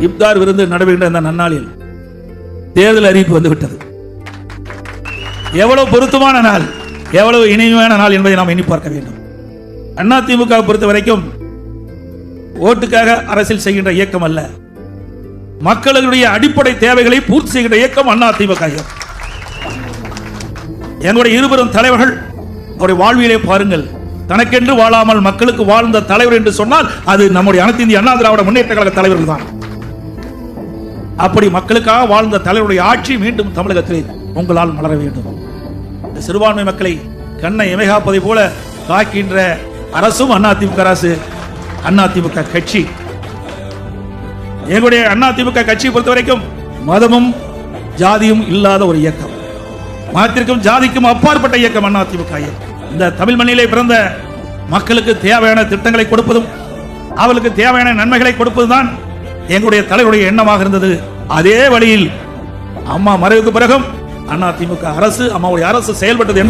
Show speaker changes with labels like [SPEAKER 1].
[SPEAKER 1] இப்தார் விருந்து நடைபெறுகின்ற இந்த நன்னாளில் தேர்தல் அறிவிப்பு வந்துவிட்டது. எவ்வளவு பொருத்தமான நாள், எவ்வளவு இனிமையான நாள் என்பதை நாம் எண்ணி பார்க்க வேண்டும். அதிமுக பொறுத்த வரைக்கும் ஓட்டுக்காக அரசியல் செய்கின்ற இயக்கம் அல்ல, மக்களுடைய அடிப்படை தேவைகளை பூர்த்தி செய்கின்ற இயக்கம் அதிமுக. எங்களுடைய இருவரும் தலைவர்கள் அவருடைய வாழ்வியலை பாருங்கள். தனக்கென்று வாழாமல் மக்களுக்கு வாழ்ந்த தலைவர் என்று சொன்னால் அது நம்முடைய அனைத்து இந்திய அண்ணா திராவிட முன்னேற்ற கழக தலைவர்கள் தான். அப்படி மக்களுக்காக வாழ்ந்த தலைவருடைய ஆட்சி மீண்டும் தமிழகத்தில் உங்களால் மலர வேண்டும். சிறுபான்மை மக்களை கண்ணை இமைகாப்பதை போல காக்கின்ற அரசும் அதிமுக அரசு, அதிமுக கட்சி. எங்களுடைய அதிமுக கட்சியை பொறுத்த வரைக்கும் மதமும் ஜாதியும் இல்லாத ஒரு இயக்கம், மதத்திற்கும் ஜாதிக்கும் அப்பாற்பட்ட இயக்கம் அதிமுக இயக்கம். இந்த தமிழ் மண்ணிலே பிறந்த மக்களுக்கு தேவையான திட்டங்களை கொடுப்பதும் அவர்களுக்கு தேவையான நன்மைகளை கொடுப்பதுதான் எங்களுடைய தலைவருடைய எண்ணமாக இருந்தது. அதே வழியில் அம்மா மறைவுக்கு பிறகும் அதிமுக அரசு, அம்மாவுடைய அரசு செயல்பட்டது.